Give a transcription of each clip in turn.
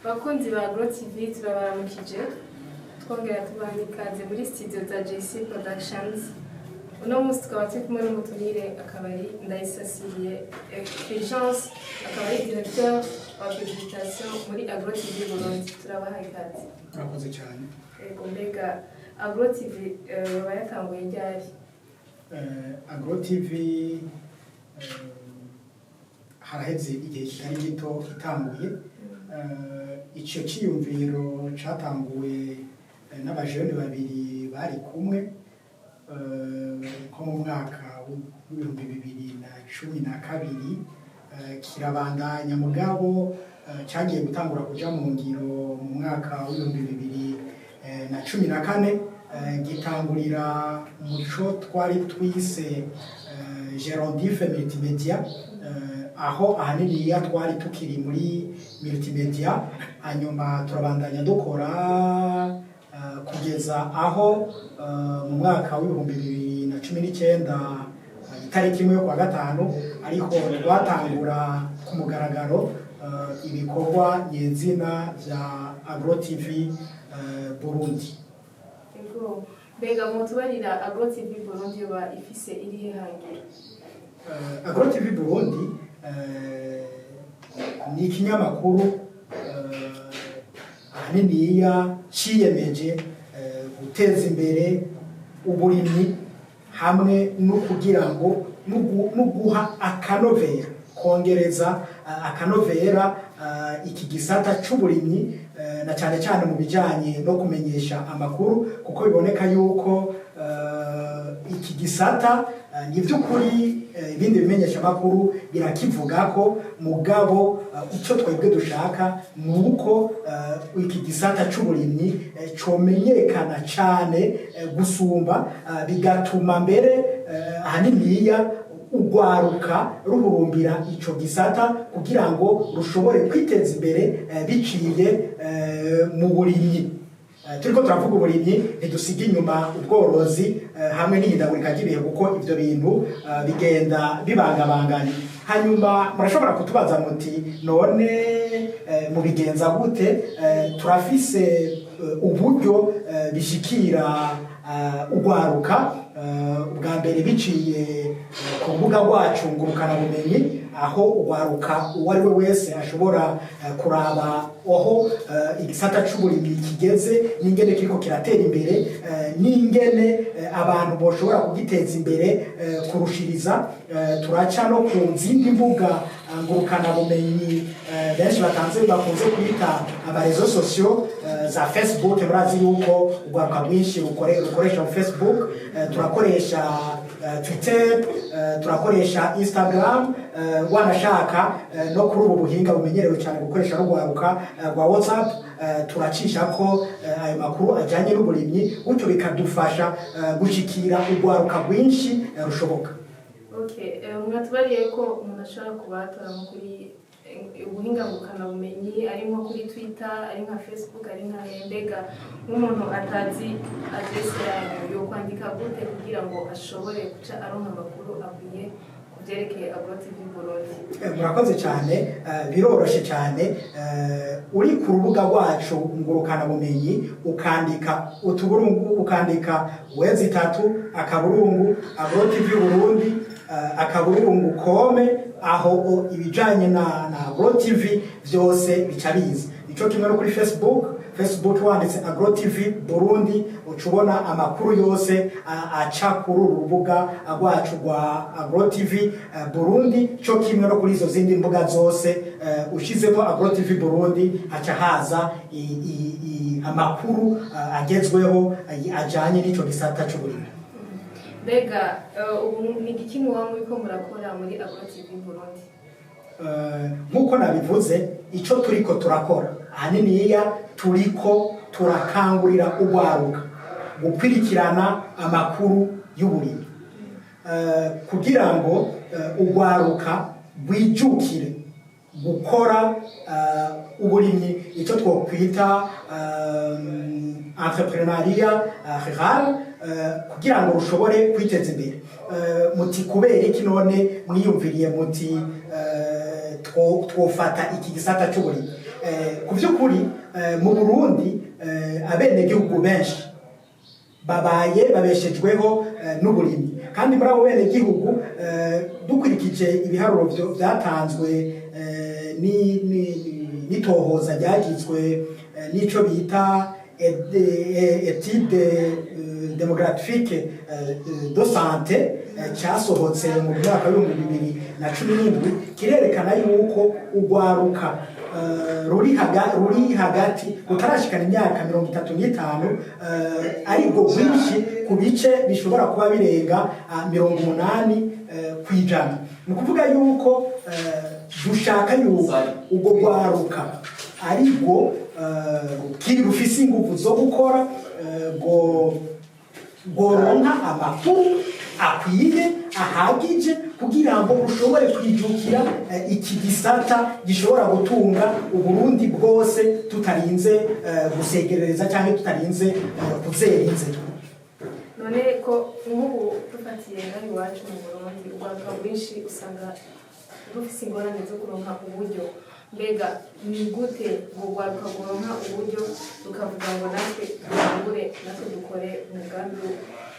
Bakunzi ba Agro TV turabaramukije twongera tubaha ikaze muri studio za JC Productions. Uno munsi tukaba turi kumwe n'umutumire akaba ari Ndayisasiriye Fulgence, akaba ari directeur wa publication muri Agro TV Burundi. Turabaha ikaze. Murakoze cyane. Mbega Agro TV bayatanguye ryari? Agro TV haraheze igihe kitari gito itanguye. Icyo cyiyumviro cyatanguwe n'abajene babiri bari kumwe nko mu mwaka w'ibihumbi 2012 kirabandanya mugabo cyagiye gutangura kuja mu ngiro mu mwaka w'ibihumbi 2014 gitangurira muco twari twise Gerondife Multimedia, aho ahanini twari tukiri muri multimedia, hanyuma turabandanya dukora kugeza aho mu mwaka w'ibihumbi 2019 itariki imwe kwa gatanu ariko twatangura ku mugaragaro ibikorwa nyezina bya Agro TV Burundi. Mbega mutubarira Agro TV Burundi yoba ifise irihe hangiro? Agro TV Burundi ni ikinyamakuru ahaniniya ciyemeje guteza imbere uburimyi hamwe no kugira ngo no guha akanovera, kongereza akanovera iki gisata c'uburimyi na cyane cyane mu bijanye no kumenyesha amakuru, kuko biboneka yuko iki gisata ni by'ukuri ibindi bimenyesha amakuru birakivuga ko mugabo icyo twebwe dushaka nuko iki gisata c'uburimyi comenyekana cyane gusumba, bigatuma mbere ahaniniya ugwaruka ruhurumbira ico gisata kugira ngo rushobore kwiteza imbere biciye mu burimyi. Turiko turavuga uburimyi ntidusiga inyuma ubworozi hamwe n'ihindagurika ry'ibihe, kuko ivyo bintu bigenda bibangabanganye. Hanyuma murashobora kutubaza muti none mubigenza gute? Turafise uburyo bishikira ugwaruka, ubwa mbere biciye ku rubuga rwacu ngurukana bumenyi, aho ugwaruka uwo ari we wese ashobora kuraba aho igisata c'uburimyi kigeze n'ingene kiriko kiratera imbere, n'ingene abantu boshobora kugiteza imbere kurushiriza. Turaca no ku zindi mbuga ngurukana bumenyi benshi bakunze kwita amarezo sosiyo za Facebook. Murazi yuko ugwaruka rwinshi rukoresha Facebook, turakoresha Twitter, turakoresha Instagram, wanashaka no kuri ubu buhinga bumenyerewe cyane gukoresha rugwaruka rwa WhatsApp, turacisha ko ayo makuru ajanye n'uburimyi, gutyo bikadufasha gushikira ugwaruka rwinshi rushoboka. Okay, mwatubariye ko umuntu ashobora kubatora kuri ubuhinga ngurukana bumenyi, ari nko kuri Twitter, ari nka Facebook, ari nka Mbega nk'umuntu atazi adresse yayo yo kwandika gute kugira ngo ashobore guca aronka amakuru akwiye kuvyerekeye Agro TV Burundi? Murakoze cyane, biroroshe cyane. Uri ku rubuga rwacu ngurukana bumenyi ukandika utuburungu, ukandika wezi 3 akaburungu Agro TV Burundi akaburungu kome, aho ibijanye na Agro TV byose bicabiza. Ico kimwe no kuri Facebook wanditse Agro TV Burundi ucubona amakuru yose aca kuri urubuga rwacu rwa Agro TV Burundi. Cyo kimwe no kuri izo zindi mbuga zose ushizemo Agro TV Burundi haca haza amakuru agezweho ajanye n'ico gisata c'uburimyi. Mbega ubu ni iki muhamwe ko murakora muri Agro TV Burundi? Nkuko nabivuze, ico turiko turakora ahaniniya turiko turakangurira ugwaruka gukwirikirana amakuru y'uburimyi, kugira ngo ugwaruka bwijukire gukora uburimyi, icyo twokwita entrepreneuria rural, kugira ngo rushobore kwiteza imbere. Muti kubera iki none mwiyumviriye muti twofata iki gisata cy'uburimyi? ku by'ukuri mu Burundi abenegihugu benshi babeshejweho n'uburimyi, kandi muri abo benegihugu dukurikije ibiharuro byatanzwe n'itohoza ryagizwe n'ico bita étude démographique de santé cyasohotse mu mwaka wa 2017 kirerekana yuko urwaruka ruri hagati utarashikana imyaka 35 ariko rwinshi ku bice bishobora kuba birenga 80 kwijana. Ni ukuvuga yuko dushaka yuko ubwo rwaruka ariko rufise ingufu zo gukora goronka amakuru akwiye ahagije kugira ngo ushobore kwijukira iki gisata gishobora gutunga Uburundi bwose tutarinze gusegerereza cyangwa tutarinze kuzerinze. None ko nk'ubu dufatiye ngaho iwacu mu Burundi urwaruka rwinshi usanga rufise ingorane zo kuronka uburyo, mbega ni gute urwaruka kuronka uburyo rukavuga ngo natwe turangure natwe dukore umugambi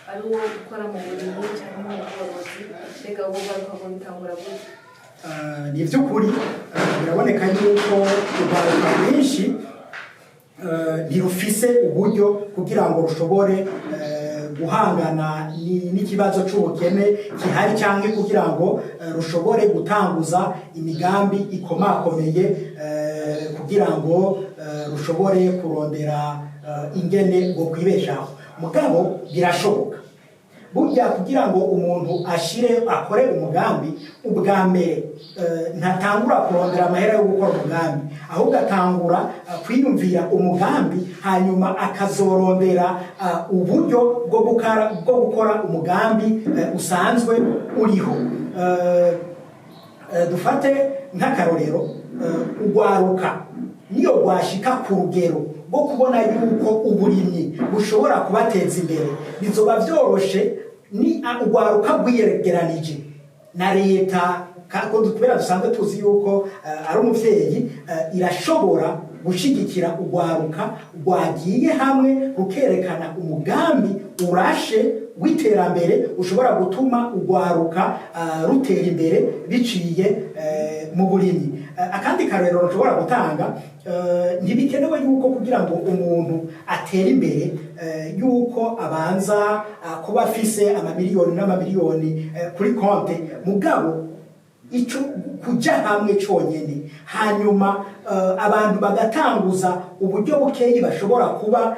ari uwo gukora mu burimyi cyangwa mu bworozi, mbega urwaruka ngo bitangura gute? Ni iby'ukuri biraboneka yuko urwaruka rwinshi ntirufise uburyo kugira ngo rushobore guhangana n'ikibazo cy'ubukene gihari cyangwa kugira ngo rushobore gutanguza imigambi ikomakomeye kugira ngo rushobore kurondera ingene ngo kwibeshaho. Mugabo birashoboka burya kugira ngo umuntu akore umugambi ubwa mbere ntatangura kurondera amahera yo gukora umugambi, ahubwo atangura kwiyumvira umugambi hanyuma akazorondera uburyo bwo gukora umugambi usanzwe uriho. Dufate nk'akarorero urwaruka niyo rwashika ku rugero bwo kubona yuko uburimyi bushobora kubateza imbere, bizoba byoroshe ni urwaruka rwiyegeranije na leta, kubera dusanzwe tuzi yuko ari umuvyeyi irashobora gushigikira urwaruka rwagiye hamwe rukerekana umugambi urashe w'iterambere ushobora gutuma urwaruka rutera imbere biciye mu burimyi. Akandi karero nshobora gutanga, ntibikenewe yuko kugira ngo umuntu atere imbere yuko abanza kuba afise amamiliyoni n'amamiliyoni kuri konte, mugabo ico kuja hamwe cyonyene hanyuma abantu bagatanguza uburyo bukeyi bashobora kuba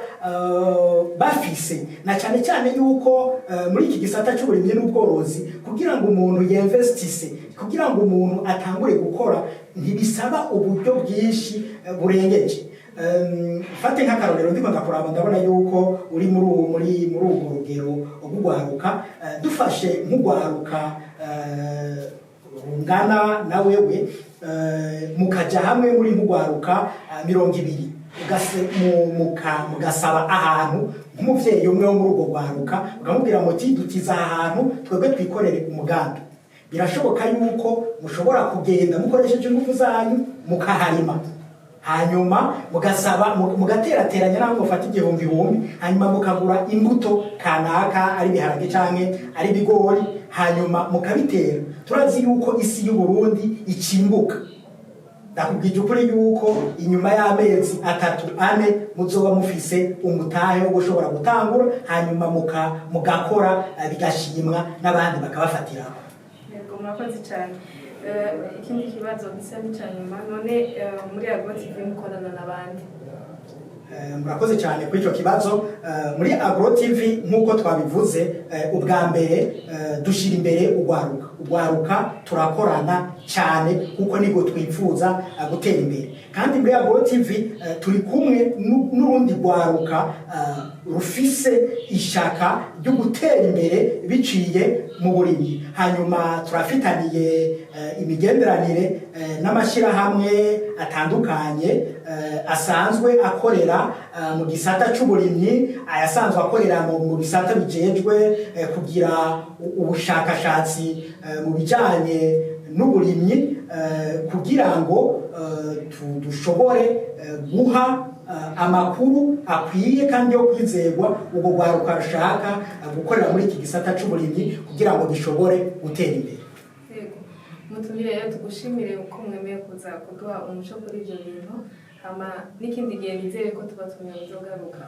bafise, na cyane cyane yuko muri iki gisata cy'uburimyi n'ubworozi kugira ngo umuntu yinvestise, kugira ngo umuntu atangure gukora ntibisaba uburyo bwinshi burengeje. Fate nk'akarorero ndiko ndakuraba ndabona yuko uri muri urwo rugero rw'urwaruka. Dufashe nk'urwaruka ngana na wewe mukaja hamwe muri nk'urwaruka 200 mugasaba ahantu nk'umuvyeyi umwe wo muri urwo rwaruka ukamubwira muti dutiza ahantu twebwe twikorere umugambi. Birashoboka yuko mushobora kugenda mukoresheje ingufu zanyu mukaharima, hanyuma mugasaba mugaterateranya naho mufata igihumbi hanyuma mukagura imbuto kanaka ari biharage canke ari bigori, hanyuma mukabitera. Turazi yuko isi y'u Burundi ikimbuka, ndakubwije ukuri yuko inyuma y'amezi 3-4 muzoba mufise umutahe wo gushobora gutangura, hanyuma mugakora bigashimwa n'abandi bakabafatiraho. Murakoze cyane. Ikindi kibazo gisa n'cyanyuma, none muri Agro TV mukorana n'abandi? Murakoze cyane kuri icyo kibazo. Muri Agro TV nk'uko twabivuze ubwa mbere dushira imbere urwaruka turakorana cyane kuko nibwo twifuza gutera imbere, kandi muri Agro TV turi kumwe n'urundi rwaruka rufise ishaka ryo gutera imbere biciye mu burimyi. Hanyuma turafitaniye imigenderanire n'amashyirahamwe atandukanye asanzwe akorera mu gisata cy'uburimyi, ayasanzwe akorera mu bisata bijejwe kugira ubushakashatsi mu bijanye n'uburimyi kugira ngo dushobore guha amakuru akwiye kandi yo kwizerwa ubwo rwaruka rushaka gukorera muri iki gisata c'uburimyi kugira ngo gishobore gutera imbere. Yego, mutumire rero tugushimire uko mwemeye kuza kuduha umuco kuri ibyo bintu, hama n'ikindi gihe nizere ko tuba tuzogaruka.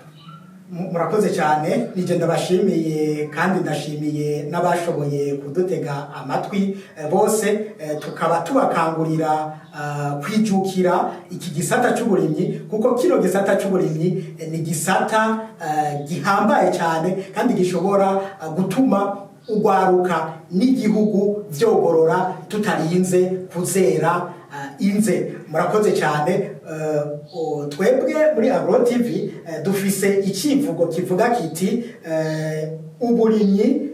Murakoze cyane, nije ndabashimiye kandi ndashimiye n'abashoboye kudutega amatwi bose, tukaba tubakangurira kwijukira iki gisata c'uburimyi kuko kino gisata c'uburimyi ni gisata gihambaye cyane kandi gishobora gutuma ugwaruka n'igihugu vyogorora tutarinze kuzera inze. Murakoze cyane. Twebwe muri Agro TV dufise icivugo kivuga kiti uburimyi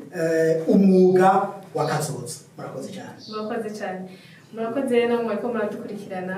umwuga wa kazoza. Murakoze cyane. Murakoze cyane. Murakoze rero namwe ko muradukurikirana.